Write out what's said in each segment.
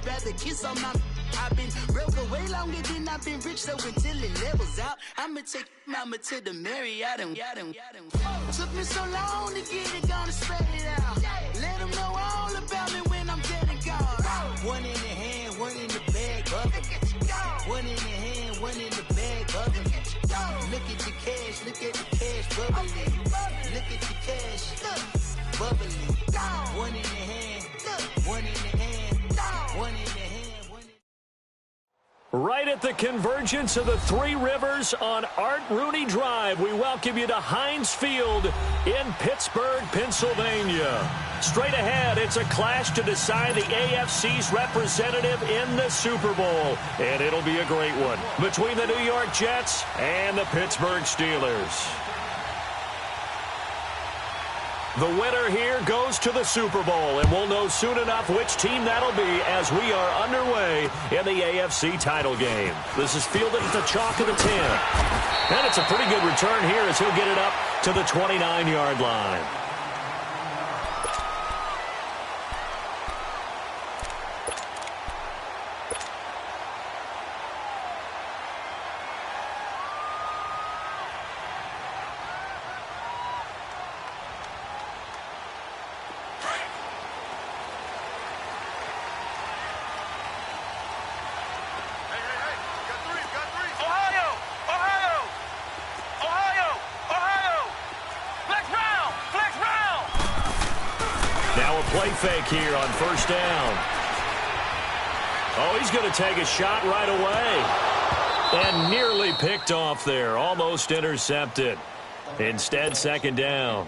rather kiss on my. I've been broke way longer than I've been rich, so until it levels out, I'ma take mama to the Marriott and took me so long to get it, gonna spread it out. Let them know all about me when I'm dead and gone. One in the hand, one in the bag, bubbling. One in the hand, one in the bag, bubbling. Look at the cash, look at the cash, bubbling. Look at the cash, bubbling. One in the hand, one in the hand, one in the hand. Right at the convergence of the Three Rivers on Art Rooney Drive, we welcome you to Heinz Field in Pittsburgh, Pennsylvania. Straight ahead, it's a clash to decide the AFC's representative in the Super Bowl. And it'll be a great one between the New York Jets and the Pittsburgh Steelers. The winner here goes to the Super Bowl, and we'll know soon enough which team that'll be as we are underway in the AFC title game. This is fielded at the chalk of the 10. And it's a pretty good return here as he'll get it up to the 29-yard line. Play fake here on first down. Oh, he's going to take a shot right away. And nearly picked off there. Almost intercepted. Instead, second down.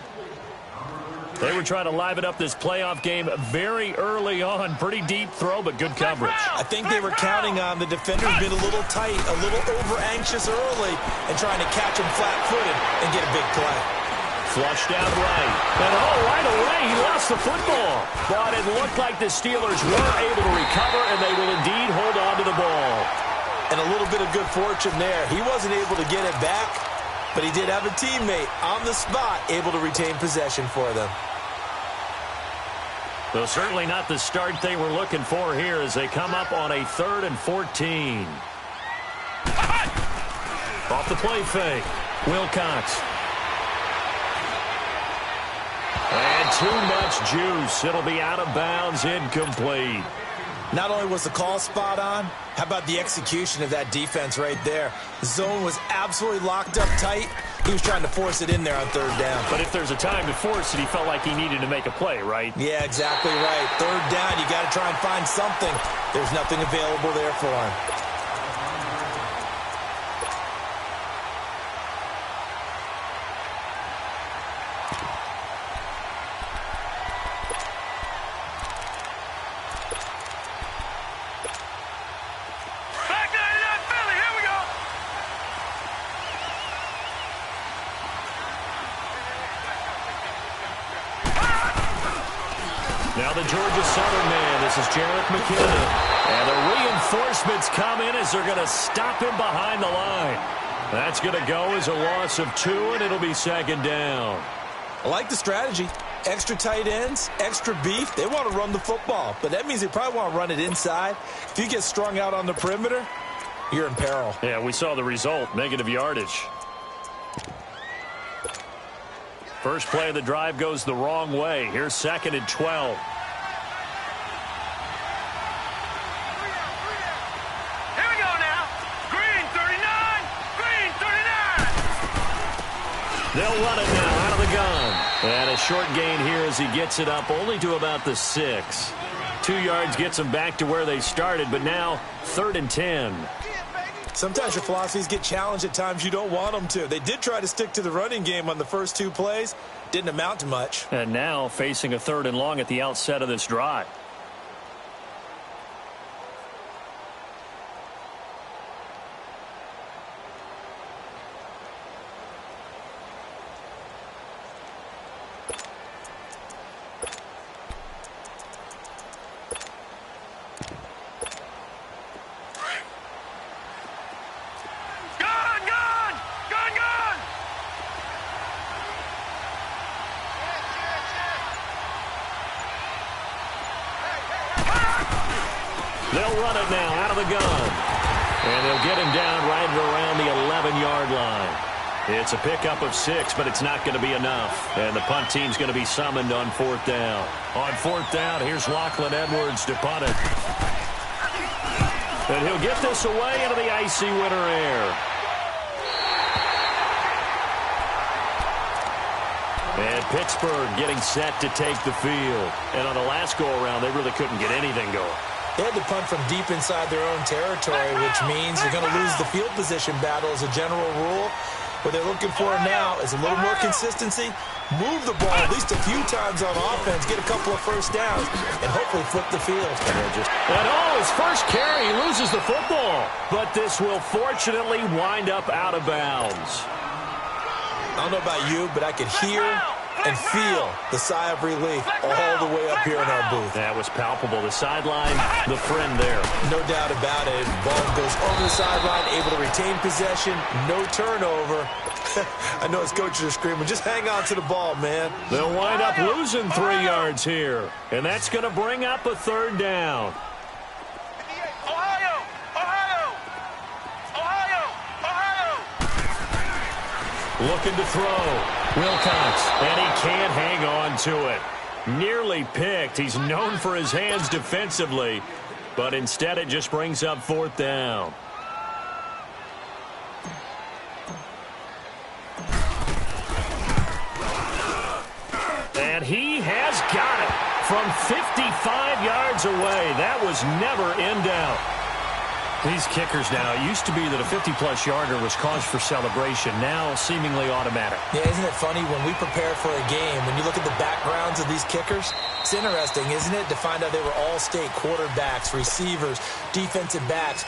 They were trying to liven up this playoff game very early on. Pretty deep throw, but good coverage. I think they were counting on the defenders being a little tight, a little over-anxious early, and trying to catch him flat-footed and get a big play. Flushed out right. And right away, he lost the football. But it looked like the Steelers were able to recover, and they will indeed hold on to the ball. And a little bit of good fortune there. He wasn't able to get it back, but he did have a teammate on the spot able to retain possession for them. Well, certainly not the start they were looking for here as they come up on a 3rd and 14. Off the play fake. Wilcox. And too much juice. It'll be out of bounds, incomplete. Not only was the call spot on, how about the execution of that defense right there? The zone was absolutely locked up tight. He was trying to force it in there on 3rd down. But if there's a time to force it, he felt like he needed to make a play, right? Yeah, exactly right. 3rd down, you got to try and find something. There's nothing available there for him. Now the Georgia Southern man, this is Jarrett McKinnon. And the reinforcements come in as they're going to stop him behind the line. That's going to go as a loss of 2, and it'll be 2nd down. I like the strategy. Extra tight ends, extra beef. They want to run the football, but that means they probably want to run it inside. If you get strung out on the perimeter, you're in peril. Yeah, we saw the result, negative yardage. First play of the drive goes the wrong way. Here's 2nd and 12. Here we go now. Green 39. Green 39. They'll run it now out of the gun. And a short gain here as he gets it up only to about the 6. 2 yards gets them back to where they started, but now 3rd and 10. Sometimes your philosophies get challenged at times you don't want them to. They did try to stick to the running game on the first 2 plays. Didn't amount to much. And now facing a 3rd and long at the outset of this drive. They'll run it now out of the gun. And they'll get him down right around the 11-yard line. It's a pickup of 6, but it's not going to be enough. And the punt team's going to be summoned on 4th down. On 4th down, here's Lachlan Edwards to punt it. And he'll get this away into the icy winter air. And Pittsburgh getting set to take the field. And on the last go-around, they really couldn't get anything going. They had to punt from deep inside their own territory, which means you're going to lose the field position battle as a general rule. What they're looking for now is a little more consistency, move the ball at least a few times on offense, get a couple of first downs, and hopefully flip the field. And his first carry, he loses the football. But this will fortunately wind up out of bounds. I don't know about you, but I could hear and feel the sigh of relief all the way up here in our booth. That was palpable. The sideline, the friend there. No doubt about it. Ball goes over the sideline, able to retain possession, no turnover. I know his coaches are screaming, just hang on to the ball, man. They'll wind up losing 3 yards here, and that's going to bring up a 3rd down. Looking to throw. Wilcox, and he can't hang on to it. Nearly picked. He's known for his hands defensively, but instead it just brings up 4th down. And he has got it from 55 yards away. That was never in doubt. These kickers now, it used to be that a 50-plus yarder was cause for celebration, now seemingly automatic. Yeah, isn't it funny when we prepare for a game, when you look at the backgrounds of these kickers, it's interesting, isn't it, to find out they were all-state quarterbacks, receivers, defensive backs,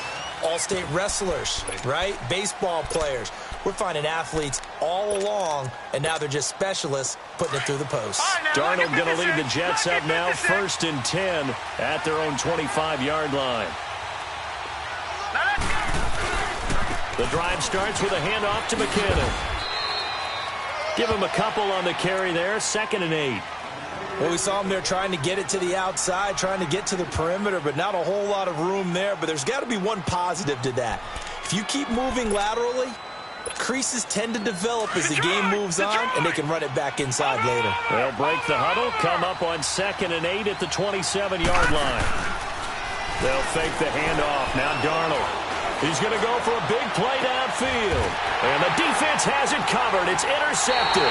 all-state wrestlers, right? Baseball players. We're finding athletes all along, and now they're just specialists putting it through the post. Darnold going to lead the Jets up now, 1st and 10 at their own 25-yard line. The drive starts with a handoff to McKinnon. Give him a couple on the carry there, 2nd and 8. Well, we saw him there trying to get it to the outside, trying to get to the perimeter, but not a whole lot of room there. But there's got to be one positive to that. If you keep moving laterally, creases tend to develop as the game moves on, and they can run it back inside later. They'll break the huddle, come up on 2nd and 8 at the 27-yard line. They'll fake the handoff. Now Darnold. He's going to go for a big play downfield. And the defense has it covered. It's intercepted.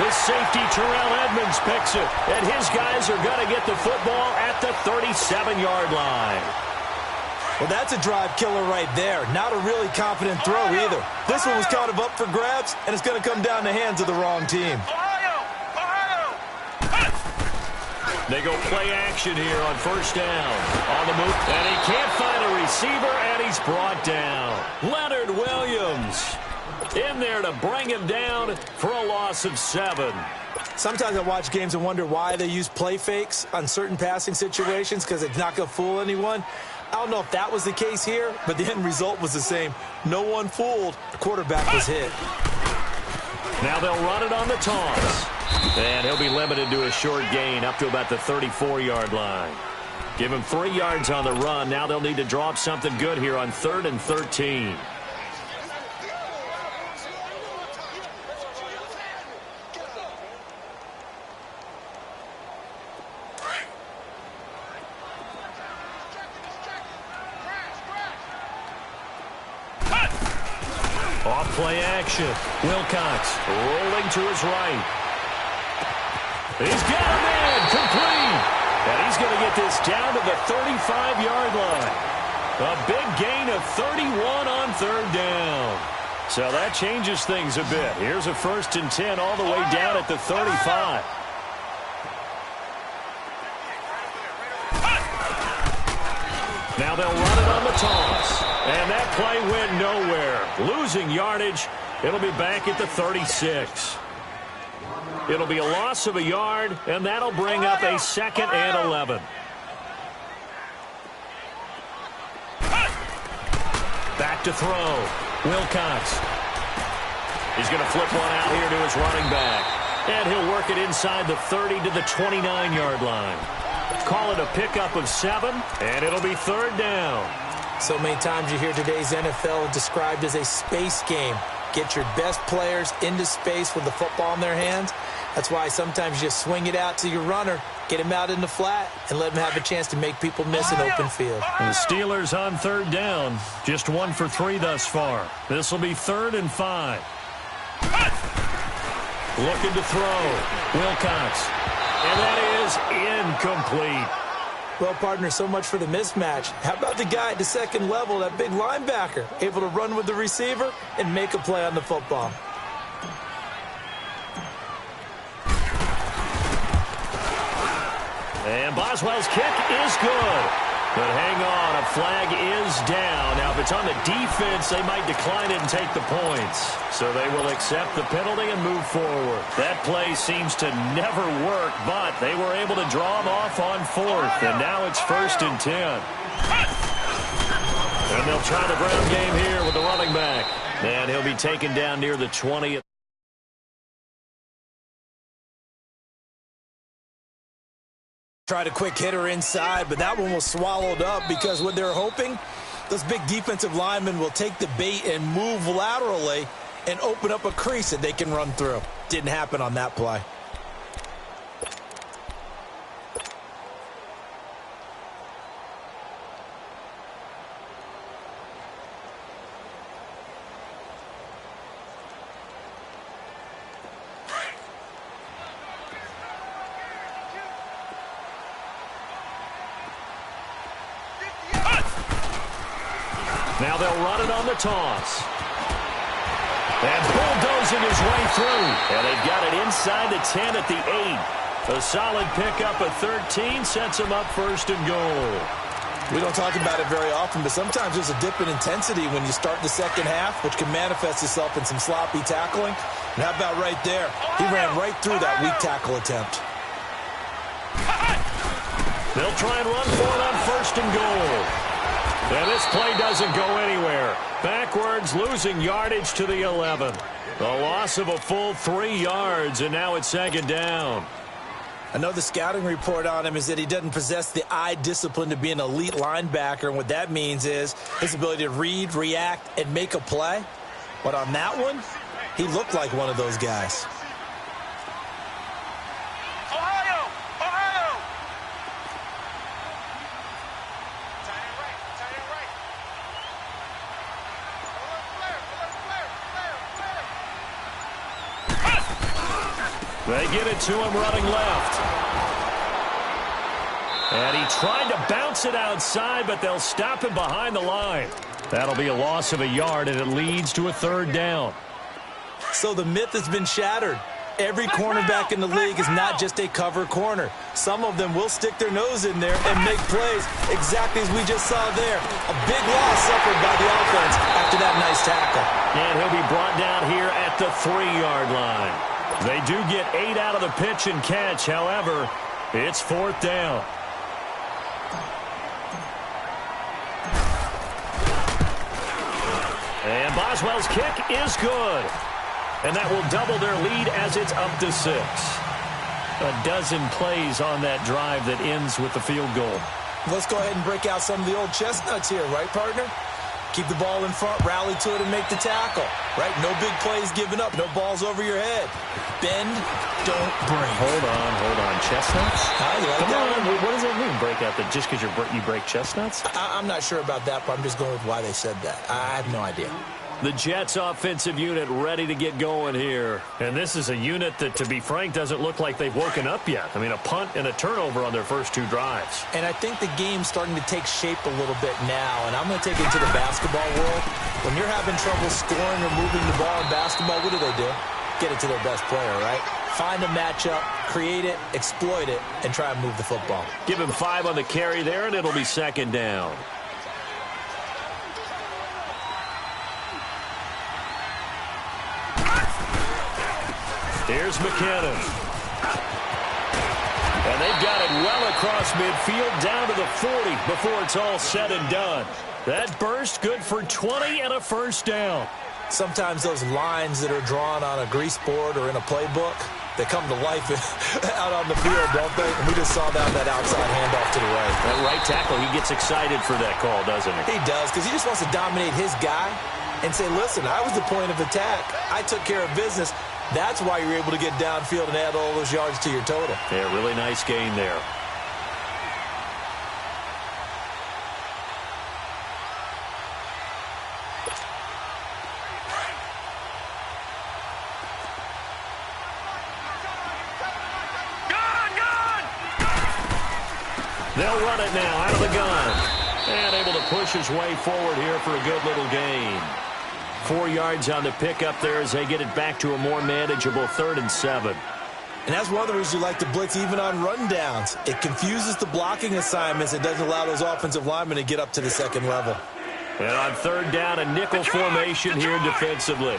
The safety, Terrell Edmonds, picks it. And his guys are going to get the football at the 37-yard line. Well, that's a drive killer right there. Not a really confident throw either. This one was kind of up for grabs, and it's going to come down the hands of the wrong team. They go play action here on 1st down. On the move, and he can't find a receiver, and he's brought down. Leonard Williams in there to bring him down for a loss of 7. Sometimes I watch games and wonder why they use play fakes on certain passing situations, because it's not going to fool anyone. I don't know if that was the case here, but the end result was the same. No one fooled. The quarterback was hit. Now they'll run it on the toss. And he'll be limited to a short gain up to about the 34-yard line. Give him 3 yards on the run. Now they'll need to draw up something good here on 3rd and 13. Off play action. Wilcox rolling to his right. He's got a man complete. And he's going to get this down to the 35-yard line. A big gain of 31 on 3rd down. So that changes things a bit. Here's a 1st and 10 all the way down at the 35. Now they'll run it on the toss. And that play went nowhere. Losing yardage. It'll be back at the 36. It'll be a loss of a yard, and that'll bring up a 2nd and 11. Back to throw. Wilcox. He's going to flip one out here to his running back. And he'll work it inside the 30 to the 29-yard line. call it a pickup of 7, and it'll be 3rd down. So many times you hear today's NFL described as a space game. Get your best players into space with the football in their hands. That's why sometimes you just swing it out to your runner, get him out in the flat, and let him have a chance to make people miss an open field. The Steelers on 3rd down. Just 1 for 3 thus far. This will be 3rd and 5. Looking to throw. Wilcox. And that is incomplete. Well, partner, so much for the mismatch. How about the guy at the second level, that big linebacker, able to run with the receiver and make a play on the football? And Boswell's kick is good. But hang on, a flag is down. Now, if it's on the defense, they might decline it and take the points. So they will accept the penalty and move forward. That play seems to never work, but they were able to draw them off on 4th. And now it's 1st and 10. And they'll try the ground game here with the running back. And he'll be taken down near the 20th. Tried a quick hitter inside, but that one was swallowed up because what they're hoping, those big defensive linemen will take the bait and move laterally and open up a crease that they can run through. Didn't happen on that play. Now they'll run it on the toss. And bulldozing his way through. And they've got it inside the 10 at the 8. A solid pickup of 13 sets them up 1st and goal. We don't talk about it very often, but sometimes there's a dip in intensity when you start the second half, which can manifest itself in some sloppy tackling. And how about right there? He ran right through that weak tackle attempt. They'll try and run for it on 1st and goal. And this play doesn't go anywhere. Backwards, losing yardage to the 11. A loss of a full 3 yards, and now it's 2nd down. I know the scouting report on him is that he doesn't possess the eye discipline to be an elite linebacker, and what that means is his ability to read, react, and make a play. But on that one, he looked like one of those guys. They get it to him running left. And he tried to bounce it outside, but they'll stop him behind the line. That'll be a loss of a yard, and it leads to a 3rd down. So the myth has been shattered. Every cornerback in the league is not just a cover corner. Some of them will stick their nose in there and make plays exactly as we just saw there. A big loss suffered by the offense after that nice tackle. And he'll be brought down here at the 3-yard line. They do get 8 out of the pitch and catch. However, it's 4th down. And Boswell's kick is good. And that will double their lead as it's up to 6. A dozen plays on that drive that ends with the field goal. Let's go ahead and break out some of the old chestnuts here, right, partner? Keep the ball in front, rally to it, and make the tackle, right? No big plays given up, no balls over your head. Bend, don't break. Hold on. Chestnuts? You like Come that on, one? what does that mean, break out? That just because you break chestnuts? I'm not sure about that, but I'm just going with why they said that. I have no idea. The Jets offensive unit ready to get going here. And this is a unit that, to be frank, doesn't look like they've woken up yet. I mean, a punt and a turnover on their first 2 drives. And I think the game's starting to take shape a little bit now. And I'm going to take it to the basketball world. When you're having trouble scoring or moving the ball in basketball, what do? Get it to their best player, right? Find a matchup, create it, exploit it, and try and move the football. Give him 5 on the carry there, and it'll be 2nd down. Here's McKinnon. And they've got it well across midfield down to the 40 before it's all said and done. That burst good for 20 and a 1st down. Sometimes those lines that are drawn on a grease board or in a playbook, They come to life out on the field, don't they? And we just saw that outside handoff to the right. That right tackle, he gets excited for that call, doesn't he? He does, because he just wants to dominate his guy and say, listen, I was the point of attack. I took care of business. That's why you're able to get downfield and add all those yards to your total. Yeah, really nice gain there. They'll run it now out of the gun. And able to push his way forward here for a good little gain. 4 yards on the pickup there as they get it back to a more manageable 3rd and 7. And that's one of the reasons you like to blitz even on rundowns. It confuses the blocking assignments. It doesn't allow those offensive linemen to get up to the second level. And on 3rd down, a nickel formation here defensively.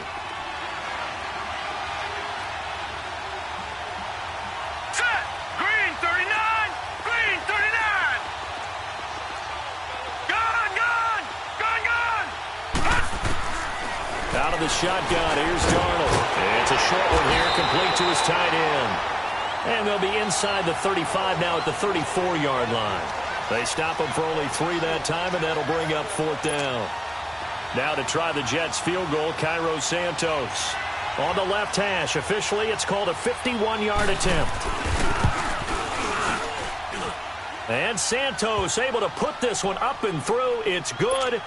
Out of the shotgun, here's Darnold. It's a short one here, complete to his tight end. And they'll be inside the 35 now at the 34-yard line. They stop him for only 3 that time, and that'll bring up 4th down. Now to try the Jets field goal, Cairo Santos. On the left hash, officially it's called a 51-yard attempt. And Santos able to put this one up and through. It's good.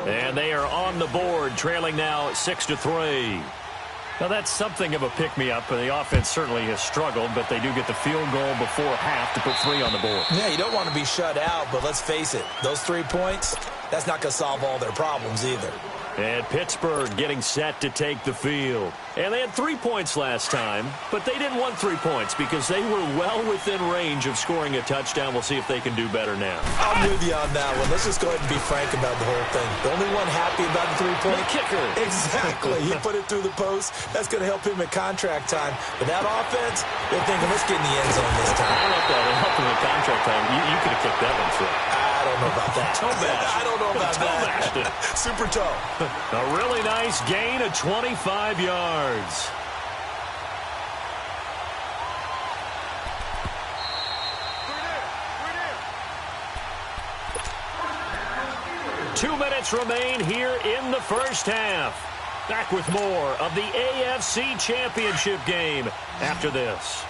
And they are on the board, trailing now 6-3. Now, that's something of a pick-me-up. The offense certainly has struggled, but they do get the field goal before half to put 3 on the board. Yeah, you don't want to be shut out, but let's face it, those 3 points, that's not going to solve all their problems either. And Pittsburgh getting set to take the field. And they had 3 points last time, but they didn't want 3 points because they were well within range of scoring a touchdown. We'll see if they can do better now. I'm with you on that one. Let's just go ahead and be frank about the whole thing. The only one happy about the 3-point the kicker. Exactly. He put it through the post. That's going to help him at contract time. But that offense, they're thinking, let's get in the end zone this time. I don't know if that would help him at contract time. You could have kicked that one through. I don't know about that. I don't know about that. Super toe. A really nice gain of 25 yards. Two minutes remain here in the first half. Back with more of the AFC Championship game after this.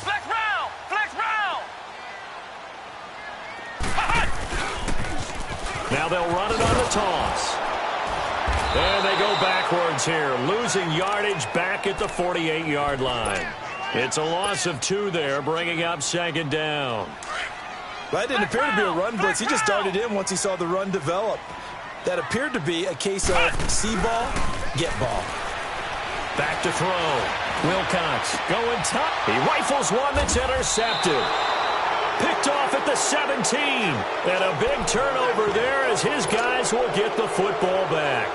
Flex round! Flex round! Now they'll run it on the toss. And they go backwards here, losing yardage back at the 48-yard line. It's a loss of 2 there, bringing up 2nd down. That didn't appear to be a run blitz. He just darted in once he saw the run develop. That appeared to be a case of see ball, get ball. Back to throw. Wilcox going top. He rifles one that's intercepted. Picked off at the 17. And a big turnover there as his guys will get the football back.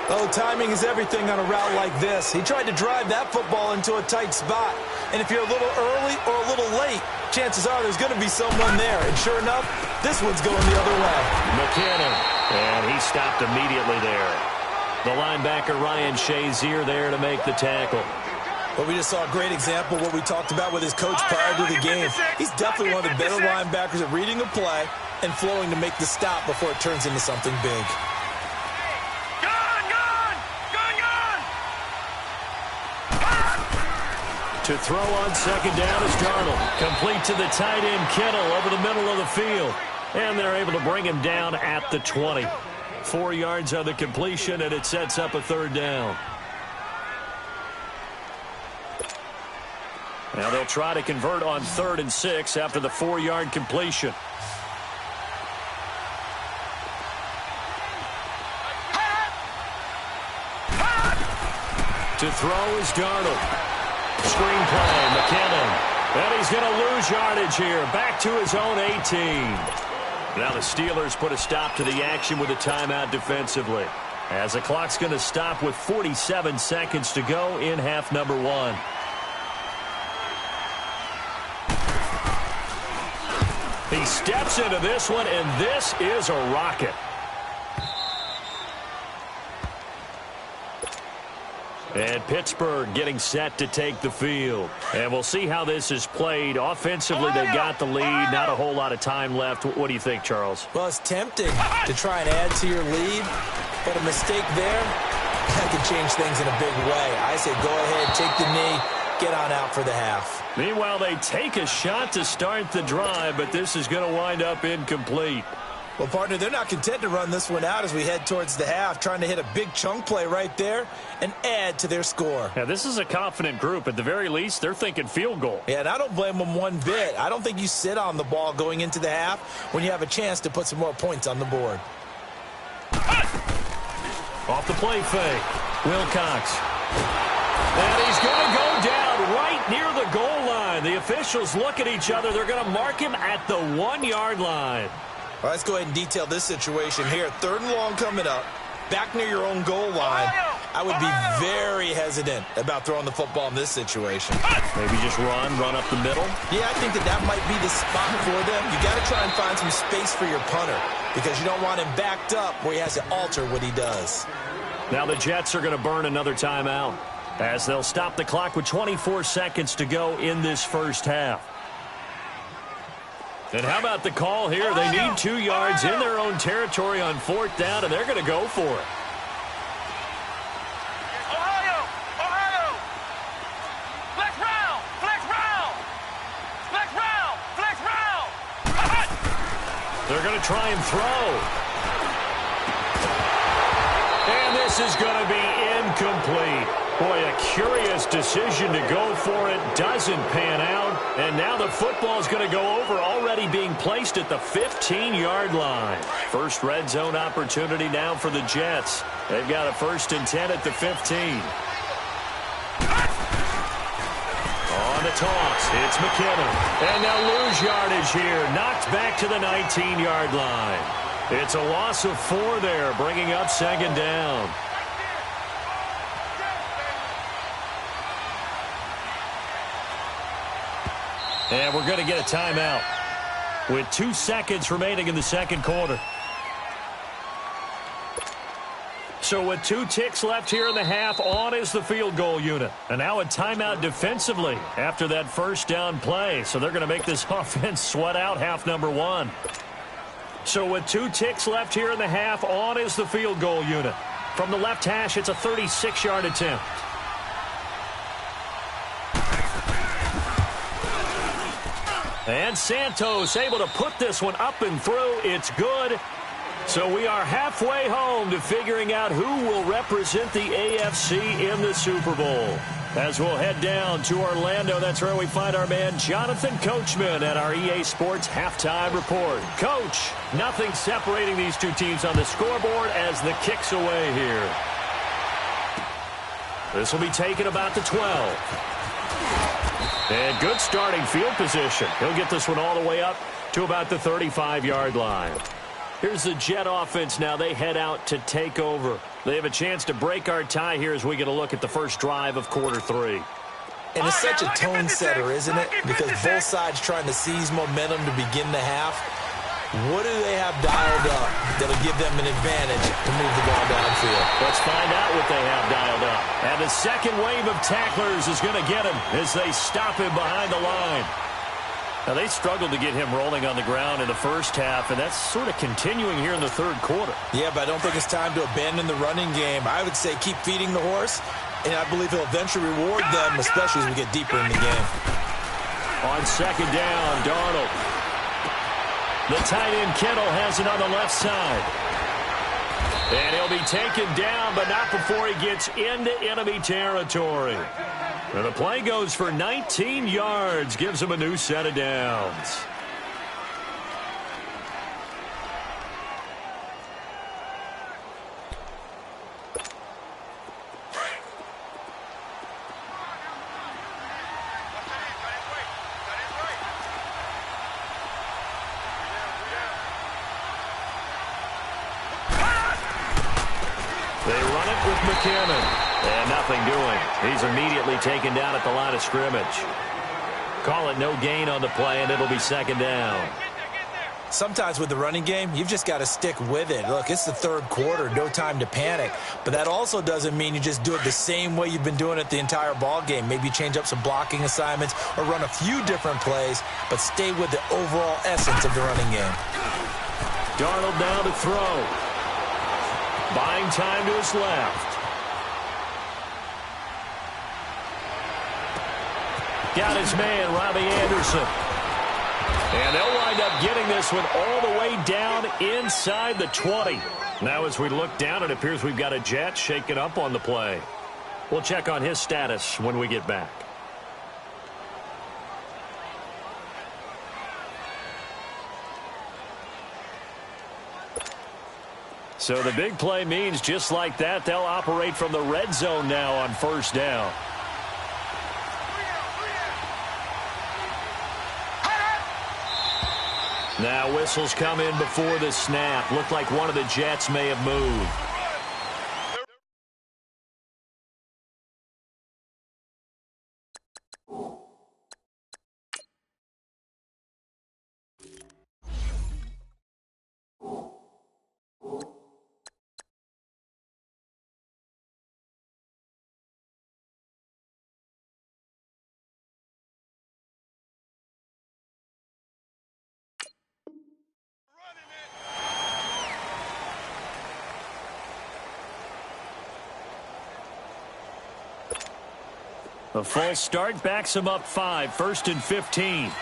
Oh, timing is everything on a route like this. He tried to drive that football into a tight spot. And if you're a little early or a little late, chances are there's going to be someone there. And sure enough, this one's going the other way. McKinnon. And he stopped immediately there. The linebacker Ryan Shazier there to make the tackle. But we just saw a great example of what we talked about with his coach prior to the game. He's definitely one of the better linebackers at reading a play and flowing to make the stop before it turns into something big. To throw on 2nd down is Darnold. Complete to the tight end Kittle over the middle of the field. And they're able to bring him down at the 20. 4 yards on the completion, and it sets up a 3rd down. Now they'll try to convert on 3rd and 6 after the 4-yard completion. To throw is Darnold. Screen play, McKinnon. And he's going to lose yardage here. Back to his own 18. Now the Steelers put a stop to the action with a timeout defensively. As the clock's going to stop with 47 seconds to go in half number 1. He steps into this one, and this is a rocket. And Pittsburgh getting set to take the field. And we'll see how this is played. Offensively, they got the lead. Not a whole lot of time left. What do you think, Charles? Well, it's tempting to try and add to your lead, but a mistake there, that could change things in a big way. I say go ahead, take the knee, get on out for the half. Meanwhile, they take a shot to start the drive, but this is going to wind up incomplete. Well, partner, they're not content to run this one out as we head towards the half, trying to hit a big chunk play right there and add to their score. Yeah, this is a confident group. At the very least, they're thinking field goal. Yeah, and I don't blame them one bit. I don't think you sit on the ball going into the half when you have a chance to put some more points on the board. Off the play fake, Wilcox. And he's going to go down right near the goal line. The officials look at each other. They're going to mark him at the 1-yard line. Well, let's go ahead and detail this situation here. 3rd and long coming up, back near your own goal line. I would be very hesitant about throwing the football in this situation. Maybe just run up the middle. Yeah, I think that might be the spot for them. You got to try and find some space for your punter because you don't want him backed up where he has to alter what he does. Now the Jets are going to burn another timeout as they'll stop the clock with 24 seconds to go in this first half. And how about the call here? They need 2 yards in their own territory on 4th down, and they're going to go for it. Ohio! Flex round! They're going to try and throw. And this is going to be incomplete. Boy, a curious decision to go for it. Doesn't pan out. And now the football is going to go over, already being placed at the 15-yard line. First red zone opportunity now for the Jets. They've got a 1st and 10 at the 15. On the toss, it's McKinnon. And they'll lose yardage here. Knocked back to the 19-yard line. It's a loss of 4 there, bringing up 2nd down. And we're going to get a timeout with 2 seconds remaining in the 2nd quarter. So with 2 ticks left here in the half, on is the field goal unit. And now a timeout defensively after that 1st down play. So they're going to make this offense sweat out half number 1. So with 2 ticks left here in the half, on is the field goal unit. From the left hash, it's a 36-yard attempt. And Santos able to put this one up and through. It's good. So we are halfway home to figuring out who will represent the AFC in the Super Bowl. As we'll head down to Orlando, that's where we find our man Jonathan Coachman at our EA Sports Halftime Report. Coach, nothing separating these 2 teams on the scoreboard as the kick's away here. This will be taken about the 12. And good starting field position. He'll get this one all the way up to about the 35-yard line. Here's the Jet offense now. They head out to take over. They have a chance to break our tie here as we get a look at the first drive of quarter 3. And it's such a tone setter, isn't it? Because both sides trying to seize momentum to begin the half. What do they have dialed up that'll give them an advantage to move the ball downfield? Let's find out what they have dialed up. And the second wave of tacklers is going to get him as they stop him behind the line. Now, they struggled to get him rolling on the ground in the first half, and that's sort of continuing here in the 3rd quarter. Yeah, but I don't think it's time to abandon the running game. I would say keep feeding the horse, and I believe he'll eventually reward them, especially as we get deeper in the game. On 2nd down, Darnold. The tight end Kittle has it on the left side. And he'll be taken down, but not before he gets into enemy territory. And the play goes for 19 yards, gives him a new set of downs. McKinnon. And nothing doing. He's immediately taken down at the line of scrimmage. Call it no gain on the play, and it'll be 2nd down. Sometimes with the running game, you've just got to stick with it. Look, it's the third quarter, no time to panic. But that also doesn't mean you just do it the same way you've been doing it the entire ball game. Maybe change up some blocking assignments or run a few different plays, but stay with the overall essence of the running game. Darnold now to throw. Buying time to his left. Got his man, Robbie Anderson. And they'll wind up getting this one all the way down inside the 20. Now as we look down, it appears we've got a Jet shaken up on the play. We'll check on his status when we get back. So the big play means just like that, they'll operate from the red zone now on first down. Now whistles come in before the snap. Looked like one of the Jets may have moved. A false start backs him up 5, 1st and 15.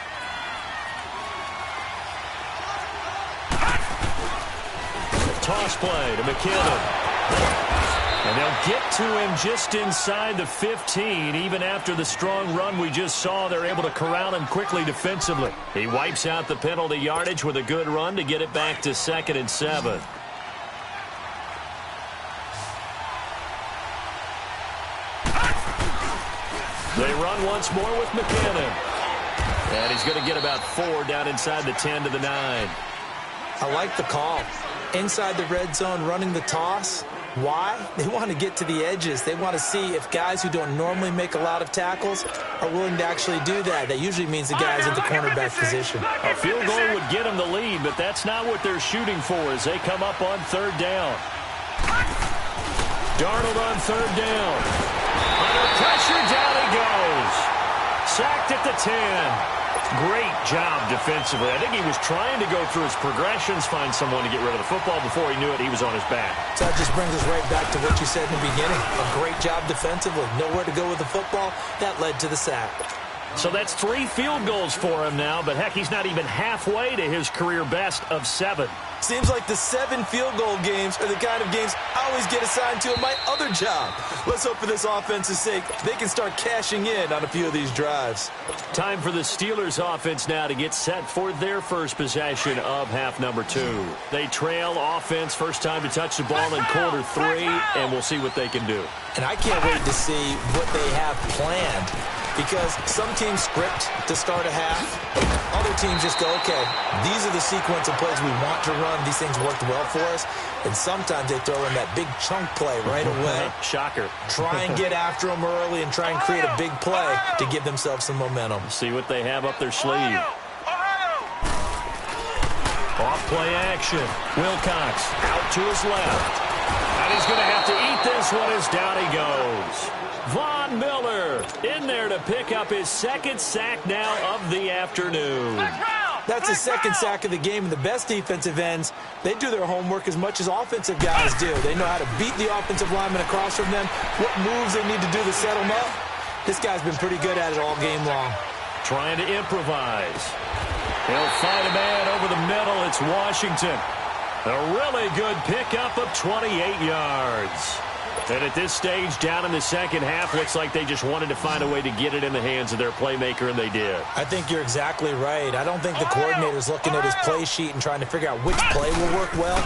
Toss play to McKinnon. And they'll get to him just inside the 15. Even after the strong run we just saw, they're able to corral him quickly defensively. He wipes out the penalty yardage with a good run to get it back to 2nd and 7. They run once more with McKinnon. And he's going to get about 4 down inside the 10 to the 9. I like the call. Inside the red zone, running the toss. Why? They want to get to the edges. They want to see if guys who don't normally make a lot of tackles are willing to actually do that. That usually means the guy's at the cornerback position. A field goal would get them the lead, but that's not what they're shooting for as they come up on 3rd down. Darnold on 3rd down. Under pressure, down he goes. Sacked at the 10. Great job defensively. I think he was trying to go through his progressions, find someone to get rid of the football. Before he knew it, he was on his back. So that just brings us right back to what you said in the beginning. A great job defensively. Nowhere to go with the football. That led to the sack. So that's 3 field goals for him now, but heck, he's not even halfway to his career best of 7. Seems like the 7 field goal games are the kind of games I always get assigned to in my other job. Let's hope for this offense's sake they can start cashing in on a few of these drives. Time for the Steelers offense now to get set for their first possession of half number 2. They trail offense, first time to touch the ball in quarter 3, and we'll see what they can do. And I can't wait to see what they have planned. Because some teams script to start a half. Other teams just go, okay, these are the sequence of plays we want to run. These things worked well for us. And sometimes they throw in that big chunk play right away. Shocker. Try and get after them early and try and create a big play to give themselves some momentum. See what they have up their sleeve. Off play action. Wilcox out to his left. And he's going to have to eat this one as down he goes. Von Miller in there to pick up his 2nd sack now of the afternoon. That's the 2nd sack of the game, and the best defensive ends, they do their homework as much as offensive guys do. They know how to beat the offensive lineman across from them, what moves they need to do to set them up. This guy's been pretty good at it all game long. Trying to improvise. He'll find a man over the middle. It's Washington. A really good pickup of 28 yards. And at this stage, down in the 2nd half, looks like they just wanted to find a way to get it in the hands of their playmaker, and they did. I think you're exactly right. I don't think the coordinator's looking at his play sheet and trying to figure out which play will work well.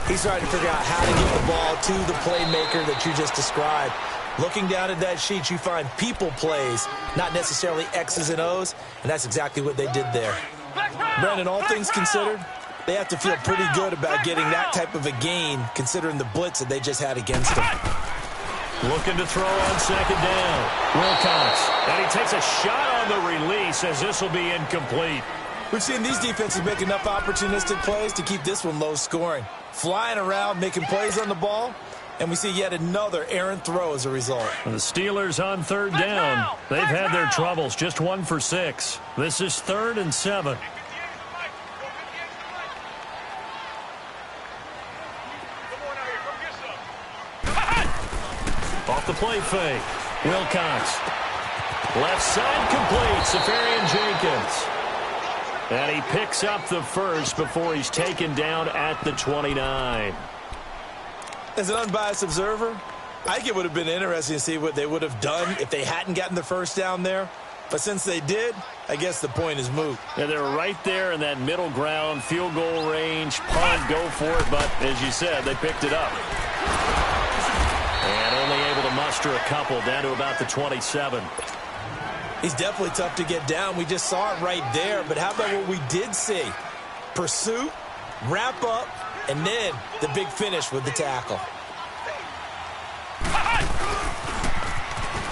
He's trying to figure out how to get the ball to the playmaker that you just described. Looking down at that sheet, you find people plays, not necessarily X's and O's, and that's exactly what they did there. Brandon, all things considered, they have to feel pretty good about getting that type of a gain, considering the blitz that they just had against them. Looking to throw on 2nd down. Wilcox. And he takes a shot on the release as this will be incomplete. We've seen these defenses make enough opportunistic plays to keep this one low scoring. Flying around, making plays on the ball, and we see yet another errant throw as a result. The Steelers on third down. They've had their troubles, just 1 for 6. This is 3rd and 7. Off the play fake. Wilcox. Left side complete. Safarian Jenkins. And he picks up the first before he's taken down at the 29. As an unbiased observer, I think it would have been interesting to see what they would have done if they hadn't gotten the first down there. But since they did, I guess the point is moot. Yeah, they were right there in that middle ground, field goal range, punt, go for it. But as you said, they picked it up. And only able to muster a couple down to about the 27. He's definitely tough to get down. We just saw it right there. But how about what we did see? Pursuit, wrap up, and then the big finish with the tackle.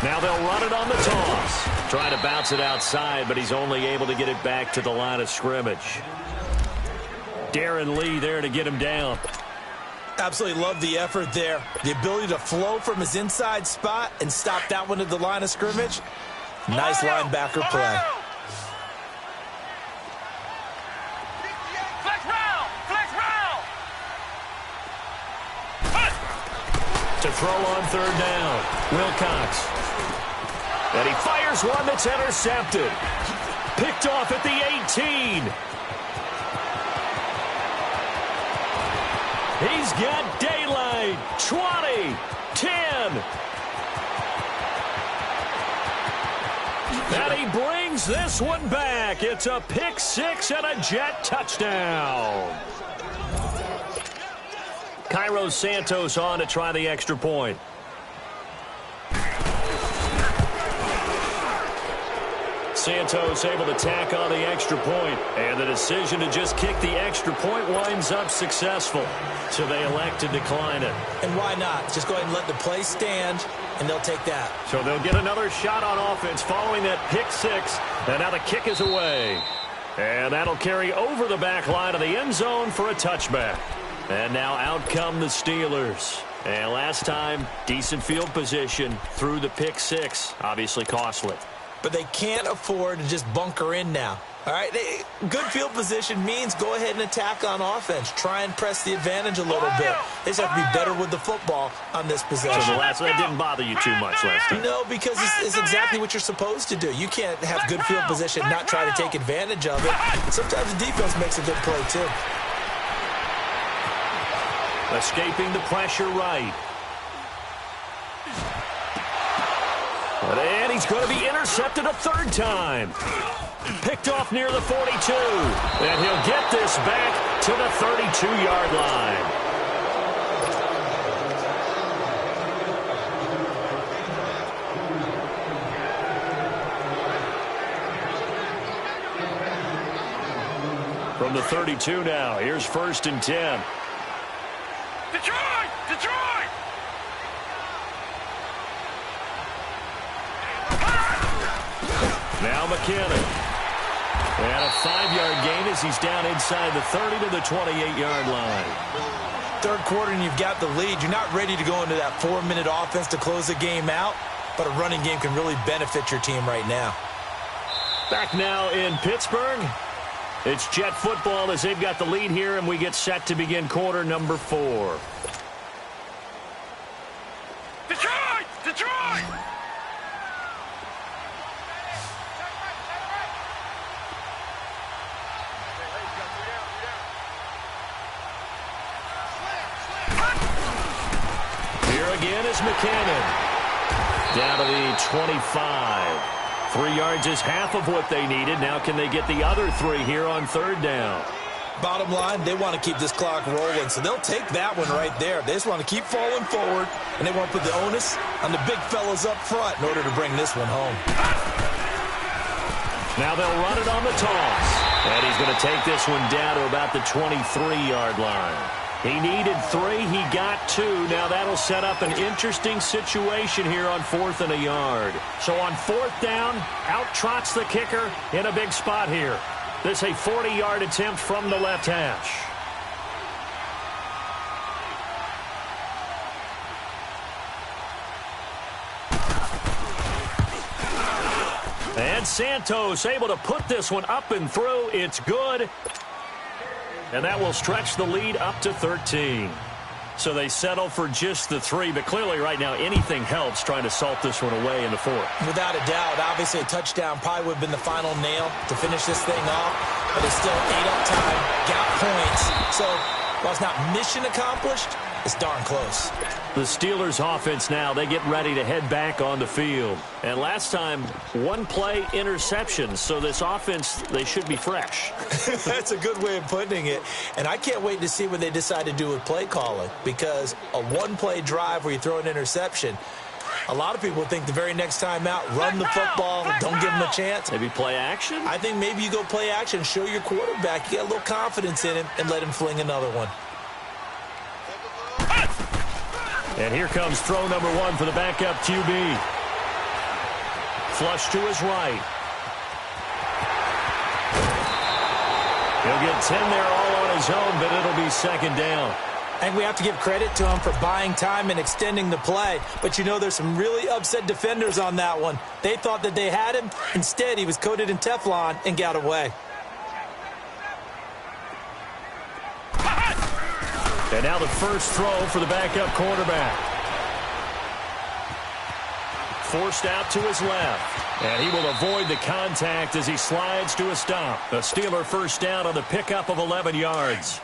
Now they'll run it on the toss. Trying to bounce it outside, but he's only able to get it back to the line of scrimmage. Darren Lee there to get him down. Absolutely love the effort there. The ability to flow from his inside spot and stop that one at the line of scrimmage. Nice linebacker play. Flex round! Flex round! To throw on third down. Wilcox. And he fires one that's intercepted. Picked off at the 18. He's got daylight. 20, 10. And he brings this one back. It's a pick six and a Jet touchdown. Cairo Santos on to try the extra point. Santos able to tack on the extra point, and the decision to just kick the extra point winds up successful. So they elect to decline it. And why not? Just go ahead and let the play stand, and they'll take that. So they'll get another shot on offense following that pick six, and now the kick is away. And that'll carry over the back line of the end zone for a touchback. And now out come the Steelers. And last time, decent field position through the pick six, obviously costly. But they can't afford to just bunker in now. All right, good field position means go ahead and attack on offense. Try and press the advantage a little bit. They just have to be better with the football on this possession. So that didn't bother you too much last time? No, because it's exactly what you're supposed to do. You can't have good field position and not try to take advantage of it. Sometimes the defense makes a good play, too. Escaping the pressure right. And he's going to be intercepted a third time. Picked off near the 42. And he'll get this back to the 32-yard line. From the 32 now, here's 1st and 10. Detroit! Detroit! Now McKinnon. And a 5-yard gain as he's down inside the 30 to the 28-yard line. Third quarter and you've got the lead. You're not ready to go into that 4-minute offense to close the game out, but a running game can really benefit your team right now. Back now in Pittsburgh. It's Jet football as they've got the lead here, and we get set to begin quarter number 4. Detroit! Detroit! Here again is McKinnon. Down to the 25. 3 yards is half of what they needed. Now can they get the other 3 here on third down? Bottom line, they want to keep this clock rolling, so they'll take that one right there. They just want to keep falling forward, and they want to put the onus on the big fellas up front in order to bring this one home. Now they'll run it on the toss. And he's going to take this one down to about the 23-yard line. He needed 3. He got 2. Now that'll set up an interesting situation here on 4th and a yard. So on 4th down, out trots the kicker in a big spot here. This a 40-yard attempt from the left hash. And Santos able to put this one up and through. It's good. And that will stretch the lead up to 13. So they settle for just the 3, but clearly right now anything helps trying to salt this one away in the 4th. Without a doubt, obviously a touchdown probably would have been the final nail to finish this thing off, but it's still 8 up time, got points. So while it's not mission accomplished, it's darn close. The Steelers offense now, they get ready to head back on the field. And last time, one play interception. So this offense, they should be fresh. That's a good way of putting it. And I can't wait to see what they decide to do with play calling, because a one-play drive where you throw an interception, a lot of people think the very next time out, run the football, don't give them a chance. Maybe play action? I think maybe you go play action, show your quarterback, you get a little confidence in him, and let him fling another one. And here comes throw number 1 for the backup QB. Flush to his right. He'll get 10 there all on his own, but it'll be second down. I think we have to give credit to him for buying time and extending the play. But, you know, there's some really upset defenders on that one. They thought that they had him. Instead, he was coated in Teflon and got away. And now the first throw for the backup quarterback. Forced out to his left. And he will avoid the contact as he slides to a stop. A Steeler first down on the pickup of 11 yards.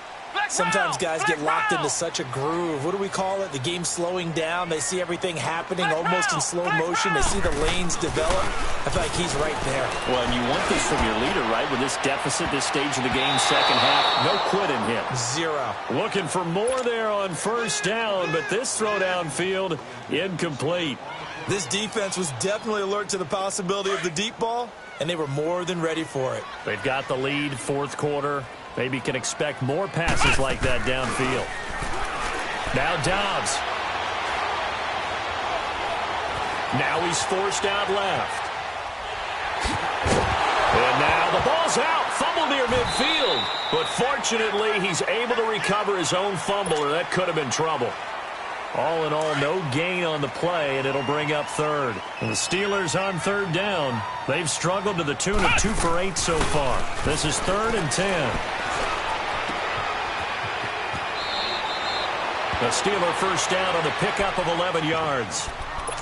Sometimes guys get locked into such a groove. What do we call it? The game's slowing down. They see everything happening almost in slow motion. They see the lanes develop. I feel like he's right there. Well, and you want this from your leader, right? With this deficit, this stage of the game, second half, no quit in him. 0. Looking for more there on first down, but this throw downfield, incomplete. This defense was definitely alert to the possibility of the deep ball, and they were more than ready for it. They've got the lead, fourth quarter. Maybe can expect more passes like that downfield. Now Dobbs. Now he's forced out left. And now the ball's out. Fumble near midfield. But fortunately, he's able to recover his own fumble, or that could have been trouble. All in all, no gain on the play, and it'll bring up third. And the Steelers on third down. They've struggled to the tune of 2 for 8 so far. This is 3rd and 10. The Steeler first down on the pickup of 11 yards.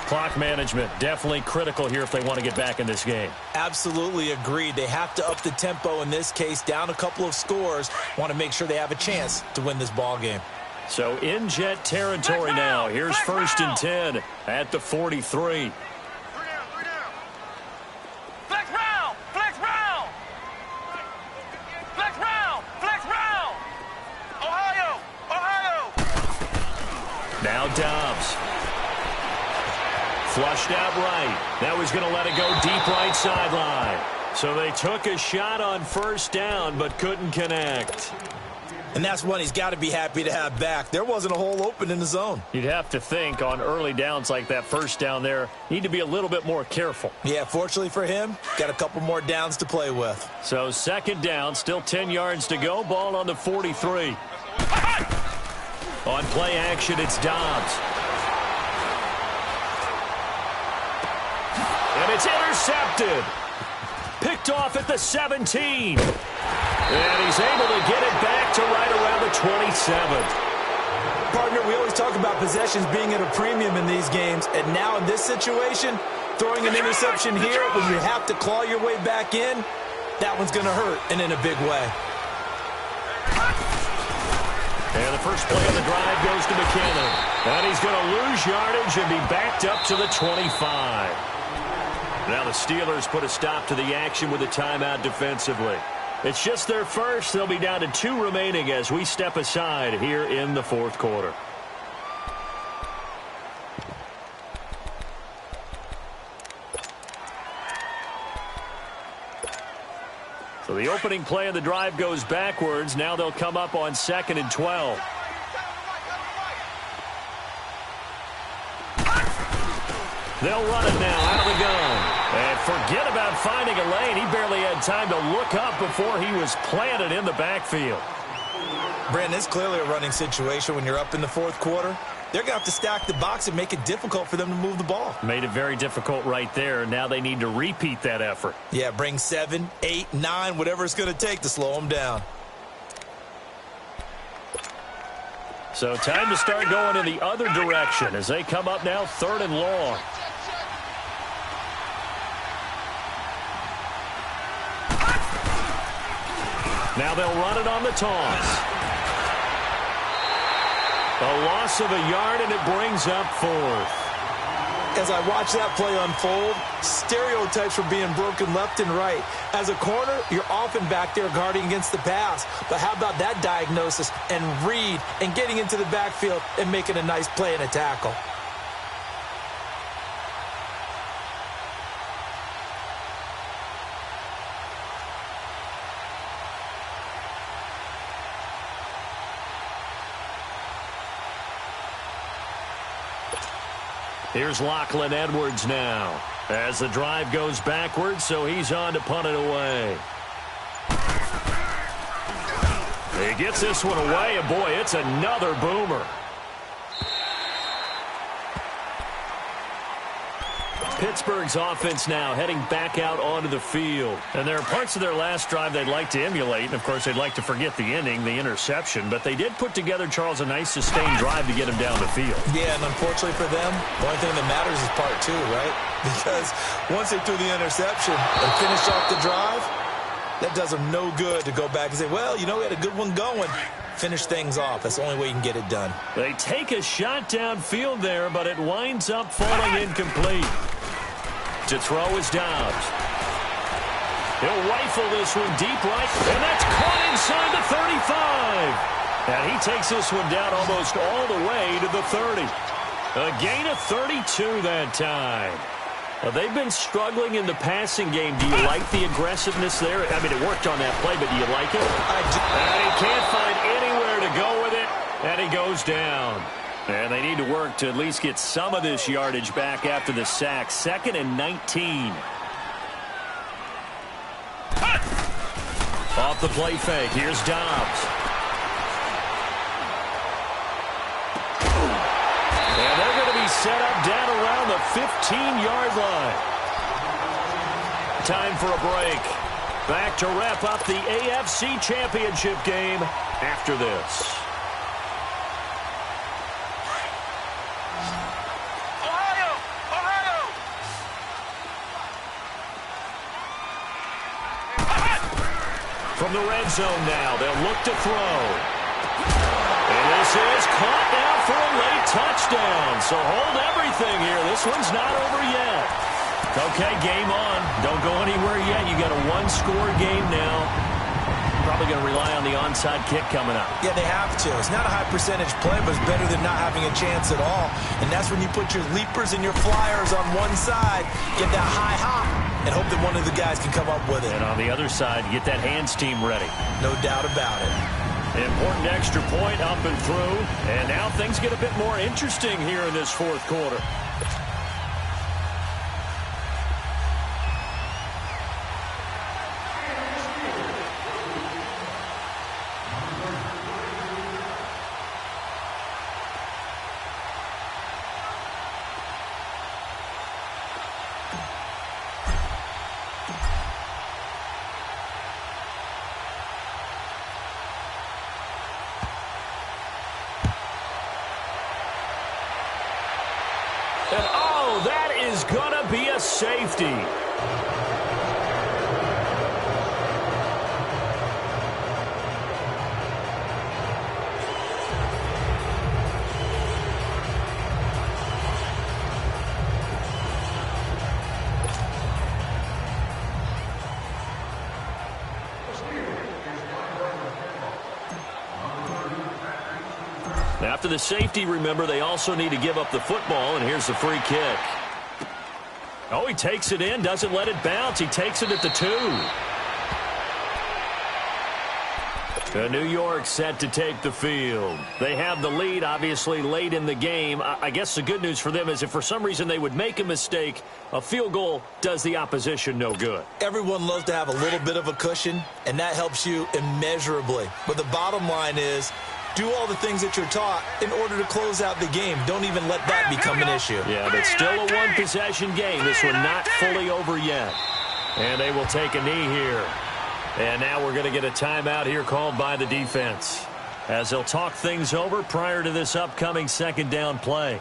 Clock management definitely critical here if they want to get back in this game. Absolutely agreed. They have to up the tempo in this case, down a couple of scores. Want to make sure they have a chance to win this ball game. So in jet territory now. Here's 1st and 10 at the 43. Now Dobbs. Flushed out right. Now he's going to let it go deep right sideline. So they took a shot on first down but couldn't connect. And that's one he's got to be happy to have back. There wasn't a hole open in the zone. You'd have to think on early downs like that first down there, need to be a little bit more careful. Yeah, fortunately for him, got a couple more downs to play with. So second down, still 10 yards to go. Ball on the 43. On play action, it's Dobbs. And it's intercepted. Picked off at the 17. And he's able to get it back to right around the 27. Partner, we always talk about possessions being at a premium in these games. And now in this situation, throwing an interception here when you have to claw your way back in, that one's going to hurt, and in a big way. And the first play of the drive goes to McKinnon. And he's going to lose yardage and be backed up to the 25. Now the Steelers put a stop to the action with a timeout defensively. It's just their first. They'll be down to 2 remaining as we step aside here in the fourth quarter. So the opening play of the drive goes backwards. Now they'll come up on 2nd and 12. They'll run it now out of the gun. And forget about finding a lane. He barely had time to look up before he was planted in the backfield. Brandon, it's clearly a running situation when you're up in the fourth quarter. They're going to have to stack the box and make it difficult for them to move the ball. Made it very difficult right there. Now they need to repeat that effort. Yeah, bring 7, 8, 9, whatever it's going to take to slow them down. So time to start going in the other direction as they come up now 3rd and long. Now they'll run it on the toss. A loss of a yard, and it brings up 4th. As I watch that play unfold, stereotypes were being broken left and right. As a corner, you're often back there guarding against the pass. But how about that diagnosis and read and getting into the backfield and making a nice play and a tackle? Here's Lachlan Edwards now as the drive goes backwards, so he's on to punt it away. He gets this one away, and boy, it's another boomer. Pittsburgh's offense now heading back out onto the field. And there are parts of their last drive they'd like to emulate. And, of course, they'd like to forget the ending, the interception. But they did put together, Charles, a nice sustained drive to get him down the field. Yeah, and unfortunately for them, the only thing that matters is part 2, right? Because once they threw the interception and finished off the drive, that does them no good to go back and say, well, you know, we had a good one going. Finish things off. That's the only way you can get it done. They take a shot downfield there, but it winds up falling incomplete. To throw is Dobbs. He'll rifle this one deep right, and that's caught inside the 35. And he takes this one down almost all the way to the 30. A gain of 32 that time. They've been struggling in the passing game. Do you like the aggressiveness there? I mean, it worked on that play, but do you like it? And he can't find anywhere to go with it, and he goes down. And they need to work to at least get some of this yardage back after the sack. 2nd and 19. Off the play fake. Here's Dobbs. And they're going to be set up down around the 15-yard line. Time for a break. Back to wrap up the AFC Championship game after this. From the red zone now, they'll look to throw. And this is caught now for a late touchdown. So hold everything here. This one's not over yet. Okay, game on. Don't go anywhere yet. You got a one-score game now. Probably going to rely on the onside kick coming up. Yeah, they have to. It's not a high percentage play, but it's better than not having a chance at all. And that's when you put your leapers and your flyers on one side, get that high hop, and hope that one of the guys can come up with it. And on the other side, get that hands team ready. No doubt about it. Important extra point up and through. And now things get a bit more interesting here in this fourth quarter. And, oh, that is going to be a safety. After the safety, remember, they also need to give up the football, and here's the free kick. Oh, he takes it in, doesn't let it bounce. He takes it at the 2. New York set to take the field. They have the lead, obviously, late in the game. I guess the good news for them is if for some reason they would make a mistake, a field goal does the opposition no good. Everyone loves to have a little bit of a cushion, and that helps you immeasurably. But the bottom line is, do all the things that you're taught in order to close out the game. Don't even let that become an issue. Yeah, but still a one-possession game. This one not fully over yet. And they will take a knee here. And now we're going to get a timeout here called by the defense, as they'll talk things over prior to this upcoming second down play.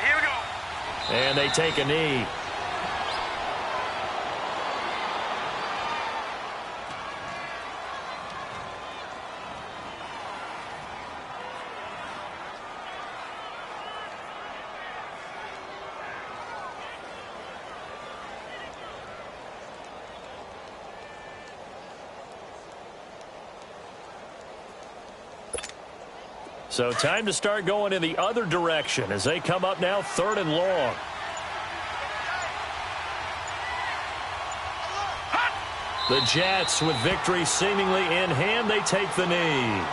Here we go. And they take a knee. So time to start going in the other direction as they come up now 3rd and long. The Jets with victory seemingly in hand, they take the knee.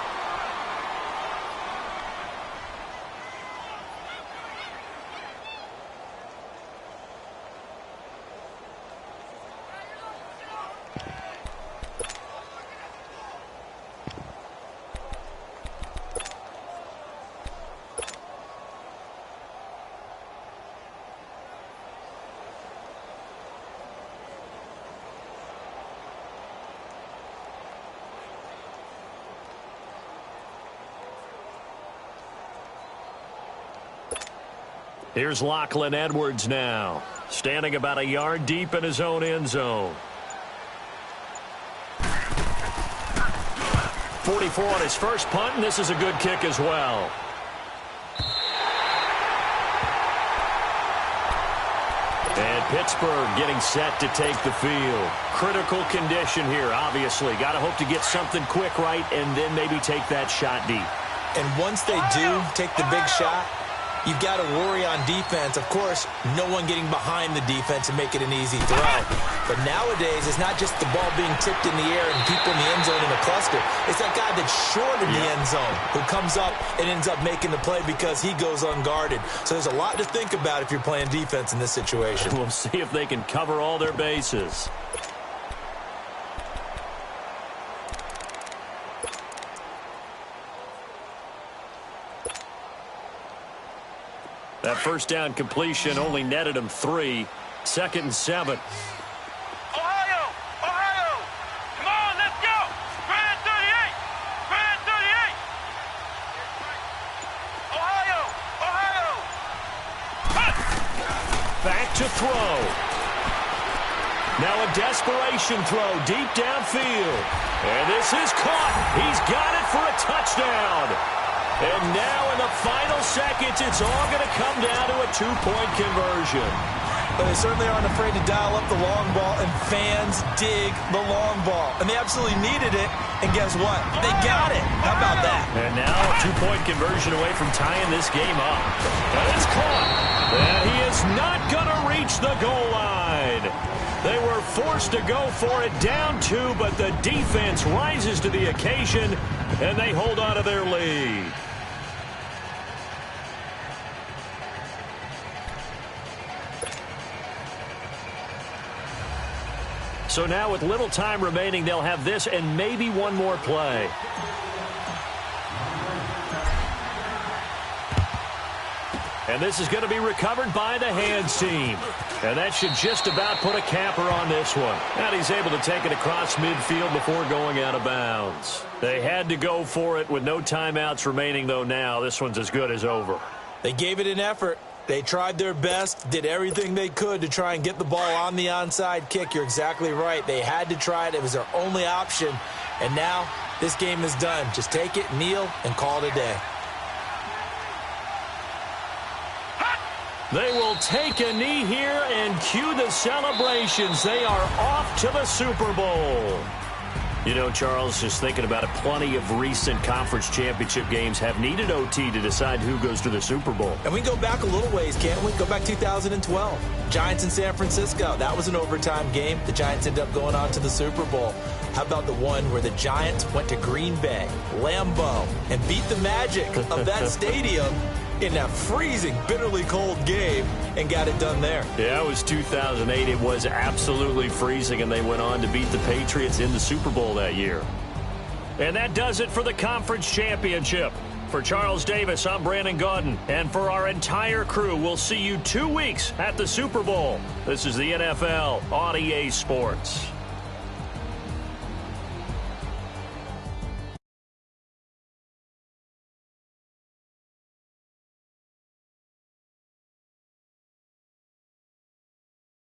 Here's Lachlan Edwards now, standing about a yard deep in his own end zone. 44 on his first punt, and this is a good kick as well. And Pittsburgh getting set to take the field. Critical condition here, obviously. Got to hope to get something quick right and then maybe take that shot deep. And once they do take the big shot, you've got to worry on defense. Of course, no one getting behind the defense and make it an easy throw. But nowadays, it's not just the ball being tipped in the air and people in the end zone in a cluster. It's that guy that's short in the end zone who comes up and ends up making the play because he goes unguarded. So there's a lot to think about if you're playing defense in this situation. We'll see if they can cover all their bases. That first down completion only netted him 3. 2nd and 7. Ohio! Ohio! Come on, let's go! Grand 38! Grand 38! Ohio! Ohio! Back to throw. Now a desperation throw deep downfield. And this is caught. He's got it for a touchdown. And now in the final seconds, it's all going to come down to a 2-point conversion. But they certainly aren't afraid to dial up the long ball, and fans dig the long ball. And they absolutely needed it, and guess what? They got it. How about that? And now a 2-point conversion away from tying this game up. And it's caught. And he is not going to reach the goal line. They were forced to go for it down 2, but the defense rises to the occasion, and they hold on to their lead. So now with little time remaining, they'll have this and maybe one more play. And this is going to be recovered by the hands team. And that should just about put a capper on this one. And he's able to take it across midfield before going out of bounds. They had to go for it with no timeouts remaining, though now. This one's as good as over. They gave it an effort. They tried their best, did everything they could to try and get the ball on the onside kick. You're exactly right. They had to try it. It was their only option. And now this game is done. Just take it, kneel, and call it a day. They will take a knee here and cue the celebrations. They are off to the Super Bowl. You know, Charles, just thinking about it, plenty of recent conference championship games have needed OT to decide who goes to the Super Bowl. And we can go back a little ways, can't we? Go back 2012. Giants in San Francisco. That was an overtime game. The Giants ended up going on to the Super Bowl. How about the one where the Giants went to Green Bay, Lambeau, and beat the magic of that stadium in that freezing, bitterly cold game and got it done there? Yeah, it was 2008. It was absolutely freezing, and they went on to beat the Patriots in the Super Bowl that year. And that does it for the conference championship. For Charles Davis, I'm Brandon Gaudin. And for our entire crew, we'll see you 2 weeks at the Super Bowl. This is the NFL on EA Sports.